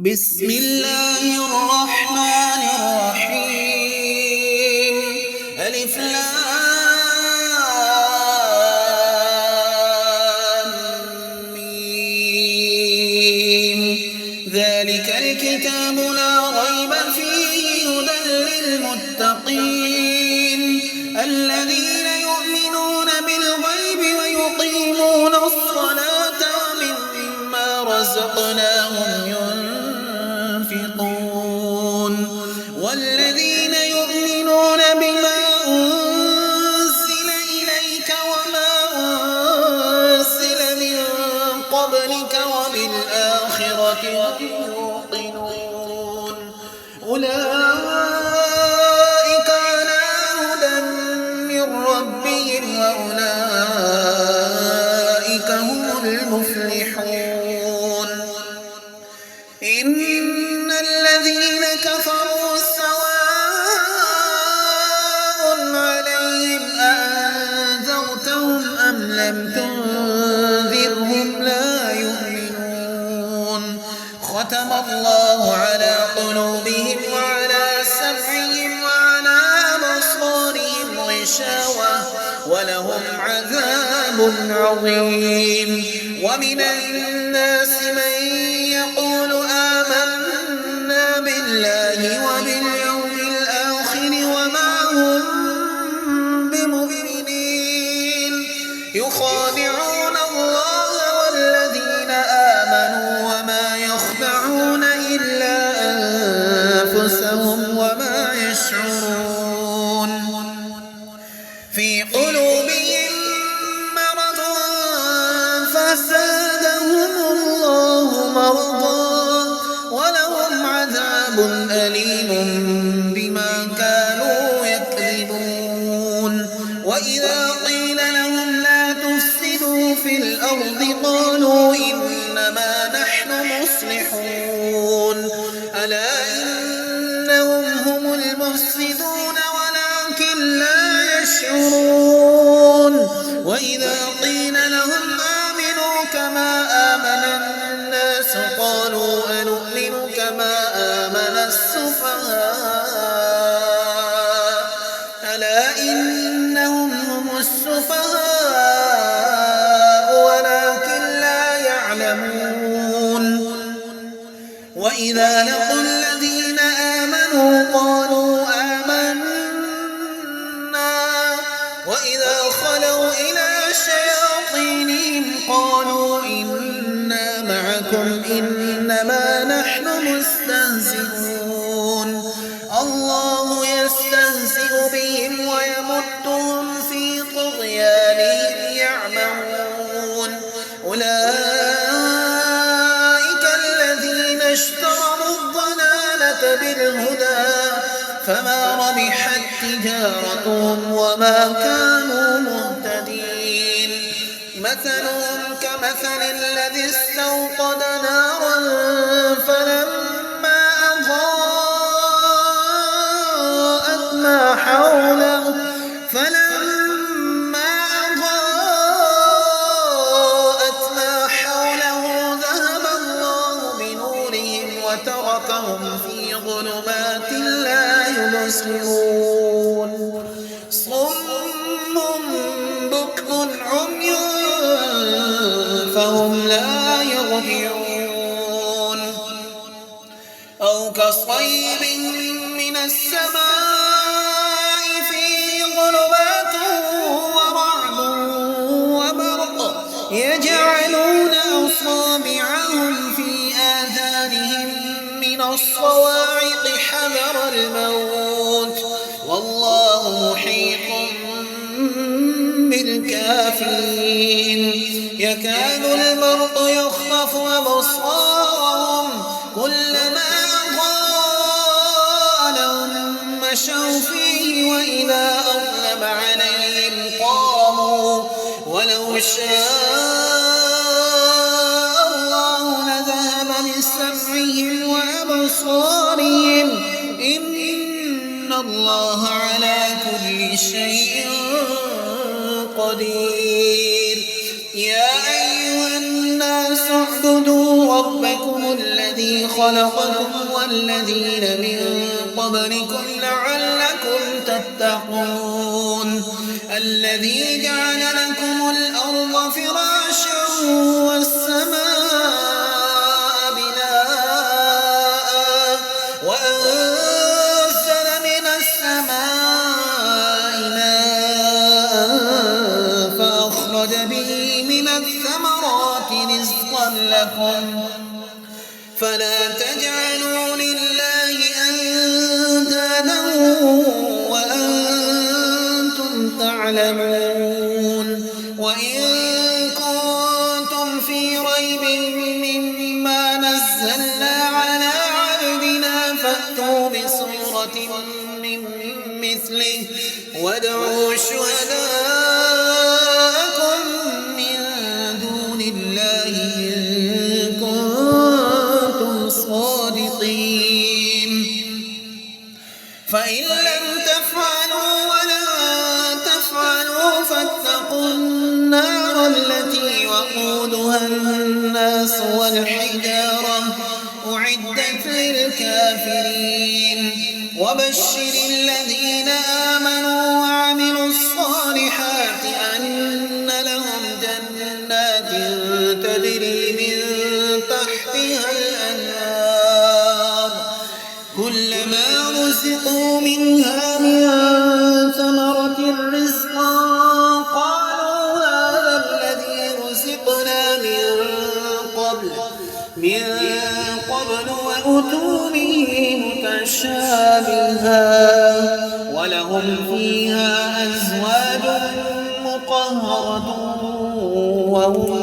بسم الله الرحمن الرحيم. ألف لام ميم. ذلك الكتاب لا ريب فيه هدى للمتقين الذين يؤمنون بالغيب ويقيمون الصلاة ومما رزقناهم ينفقون والذين يؤمنون بما أنزل إليك وما أنزل من قبلك وبالآخرة هم يوقنون أولئك على هدى من ربهم وأولئك هم المفلحون. إن الذين كفروا سواء عليهم أأنذرتهم أم لم تنذرهم لا يؤمنون. ختم الله على قلوبهم وعلى سمعهم وعلى أبصارهم غشاوة ولهم عذاب عظيم. ومن الناس من يقول آمنا بالله وباليوم الآخر وما هم بمؤمنين يخادعون الله والذين آمنوا وما يخدعون إلا أنفسهم وما يشعرون. في قلوبهم مرض فزادهم الله مرضا ولهم عذاب أليم بما كانوا يكذبون. وإذا قيل لهم لا تفسدوا في الأرض قالوا إنما نحن مصلحون ألا إنهم هم المفسدون ولكن لا يشعرون. وإذا قيل لهم آمنوا كما آمن الناس قالوا أنؤمن كما آمن السفهاء ألا إنهم هم السفهاء ولكن لا يعلمون. وإذا لقوا الذين آمنوا قالوا آمنا وإذا خلوا إلى شياطينهم قالوا إنا معكم إنما نحن مستهزئون. الله يستهزئ بهم ويمدهم في طغيانهم يعمهون. أولئك الذين اشتروا الضلالة بالهدى فما ربحت تجارتهم وما كانوا مهتدين. مثلهم كمثل الذي استوقد نارا فلما أضاءت ما حوله ذهب الله بنورهم وتركهم في ظلمات لا يبصرون. صم بكم عمي فهم لا يرجعون. أو كصيب من السماء فيه ظلمات ورعد وبرق يجعلون أصابعهم في آذانهم من الصواعق حذر الموت والله محيط بالكافرين. يكاد البرق يخطف أبصارهم كلما أضاء لهم مشوا فيه وإذا أظلم عليهم قاموا ولو شاء الله لذهب بسمعهم وأبصارهم إن الله على كل شيء قدير. يا أيها الناس اعبدوا ربكم الذي الذي خلقكم والذين من قبلكم لعلكم تتقون الذي جعل لكم الأرض فراشا والسماء بناء وأنزل من السماء ماء فأخرج به من الثمرات رزقا لكم فلا تجعلوا لله أندادا وأنتم تعلمون وإن كنتم في ريب مما نزلنا على عبدنا فأتوا بسورة من مثله وادعوا شهداءكم من دون الله إن كنتم صادقين فإن لم تفعلوا ولن تفعلوا فاتقوا النار التي وقودها الناس والحجارة أعدت للكافرين وبشر الذين آمنوا وعملوا الصالحات أن لهم جنات تجري من تحتها الأنهار كلما رزقوا منها من ثمرة رزقا قالوا هذا الذي رزقنا من قبل وأتوا به متشابها ولهم فيها أزواج مطهرة وهم